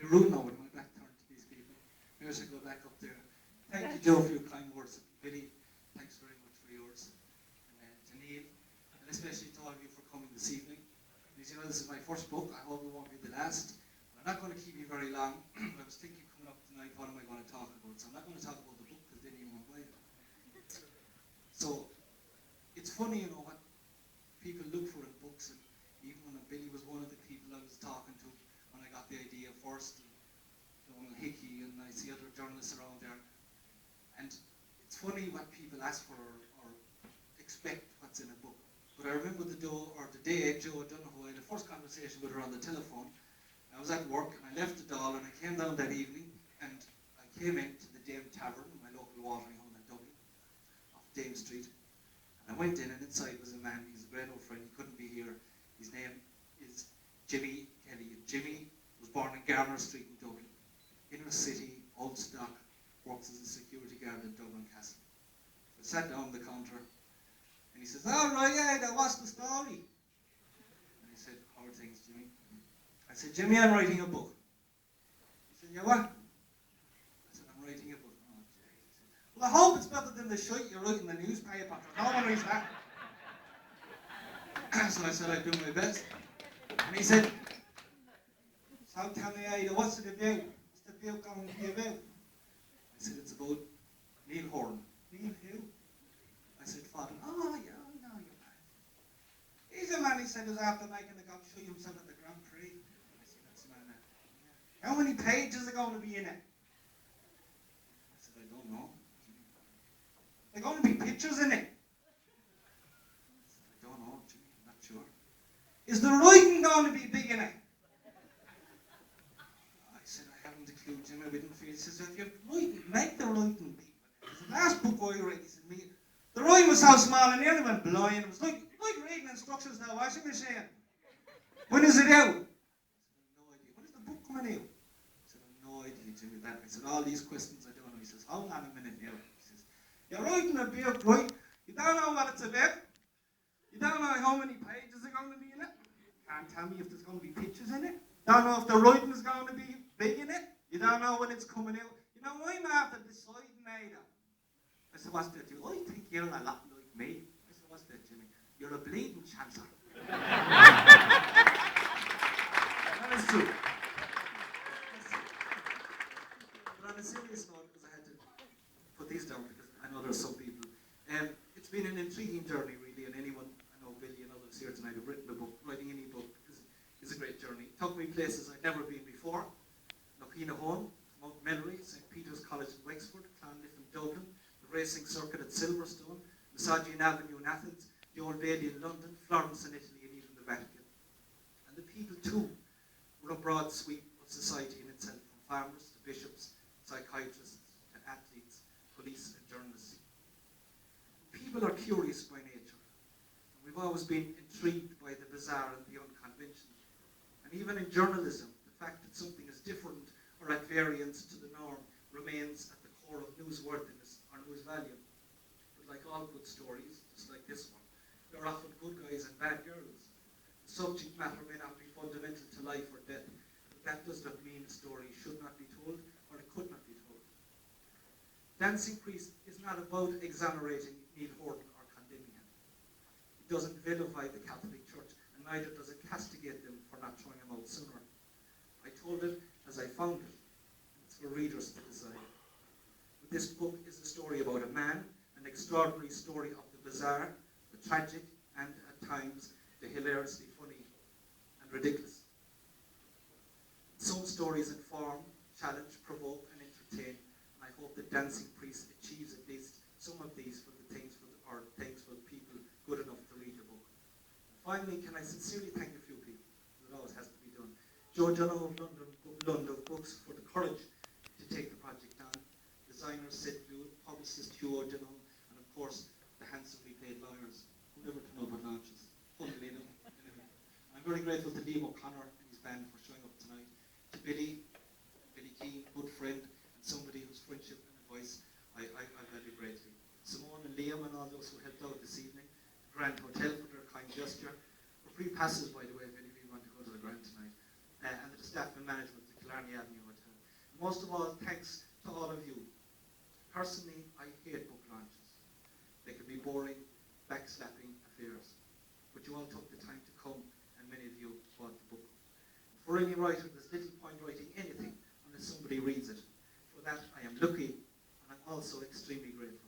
you're rude now with my back turned to these people. Maybe I should go back up there. Thank you, Joe, for your kind words. Billy, thanks very much for yours. And to Neil, and especially to all of you for coming this evening. As you know, this is my first book. I hope it won't be the last. I'm not going to keep you very long. I was thinking coming up tonight, what am I going to talk about? So I'm not going to talk about the book because then you won't buy it. So it's funny, you know, what people look for in books. And even when Billy was one of the people I was talking to when I got the idea first, Donald Hickey, and I see other journalists around there. And it's funny what people ask for or expect what's in a book. But I remember the day Joe Donohoe, I had the first conversation with her on the telephone. I was at work and I left the Dáil and I came down that evening and I came into the Dame Tavern, my local watering hole in Dublin, off Dame Street. And I went in and inside was a man, he's a great old friend, he couldn't be here. His name is Jimmy Kelly. Jimmy was born in Garner Street in Dublin. Inner city, old stock, works as a security guard in Dublin Castle. So I sat down on the counter and he says, "All right, yeah, now what's the story?" And I said, "How are things, Jimmy?" I said, "Jimmy, I'm writing a book." He said, "Yeah, what?" I said, "I'm writing a book." "Oh, Jesus." He said, "Well, I hope it's better than the shite you write in the newspaper. No one reads that." So I said, "I'd do my best." And he said, "So tell me, Ada, what's it about? What's the book going to be about?" I said, "It's about Neil Horan." "Neil who?" I said, "Father." "Oh, yeah, I know your man. He's a man," he said, "who's after making the God show himself at the Grand Prix." I said, "That's the man." "Yeah. How many pages are going to be in it?" I said, "I don't know." "There are going to be pictures in it." I said, "I don't know, Jimmy, I'm not sure." "Is the writing going to be big in it?" I said, "I haven't a clue, Jimmy. We didn't feel." He says, "If you're writing, make the writing big." The last book I read, he said, the writing was so small and nearly went blind. It was like reading instructions to a washing machine. "When is it out?" I said, "I've no idea." "When is the book coming out?" I said, "I've no idea, Jimmy." That I said, "All these questions I don't know." He says, "Hold on a minute now." He says, "You're writing a book, right? You don't know what it's about. You don't know how many pages are going to be in it. Can't tell me if there's going to be pictures in it. Don't know if the writing is going to be big in it. You don't know when it's coming out. You know, I'm after deciding, Ada." I said, "What's that, Jimmy?" "I think you're a lot like me." I said, "What's that, Jimmy?" "You're a bleeding chancellor." That is true. But on a serious note, because I had to put these down because I know there's some people. It's been an intriguing journey, really, and anyone, I know Billy and others here tonight have written a book. Writing any book is a great journey. It took me places I'd never been before. Knockeenahone, Mount Melleray, St. Peter's College in Wexford, Clonliffe in Dublin, the racing circuit at Silverstone, Misogyne Avenue in Athens, the Old Bailey in London, Florence in Italy, and even the Vatican. And the people, too, were a broad sweep of society in itself, from farmers to bishops, psychiatrists to athletes, police and journalists. People are curious by nature. And we've always been intrigued by the bizarre and the unconventional. And even in journalism, the fact that something is different or at variance to the norm remains at the core of newsworthiness or news value. But like all good stories, just like this one, there are often good guys and bad girls. The subject matter may not be fundamental to life or death, but that does not mean a story should not be told or it could not be told. Dancing Priest is not about exonerating Neil Horan or condemning him. It doesn't vilify the Catholic Church, and neither does it castigate them for not throwing him out sooner. I told it as I found it. It's for readers to decide. But this book is a story about a man, an extraordinary story of the bizarre, the tragic, and at times the hilariously funny and ridiculous. Some stories inform, challenge, provoke, and entertain, and I hope that Dancing Priest achieves at least some of these for the things for people good enough to read the book. And finally, can I sincerely thank a few people? It always has to be done. Joe Donohoe of London Books for the courage to take the project on. Designer Sid Blewett, publicist Hugh O'Donoghue, and of course the handsomely paid lawyers who never turn up at launches. Funnily enough. Anyway, I'm very grateful to Liam O'Connor and his band for showing up tonight. To Billy Keane, good friend, and somebody whose friendship and advice I value greatly. Simone and Liam and all those who helped out this evening. The Grand Hotel for their kind gesture. For free passes, by the way, if any of you want to go to the Grand tonight. And the staff and management, the Barney Avenue Hotel. Most of all, thanks to all of you. Personally, I hate book launches. They can be boring, backslapping affairs. But you all took the time to come, and many of you bought the book. For any writer, there's little point writing anything unless somebody reads it. For that, I am lucky, and I'm also extremely grateful.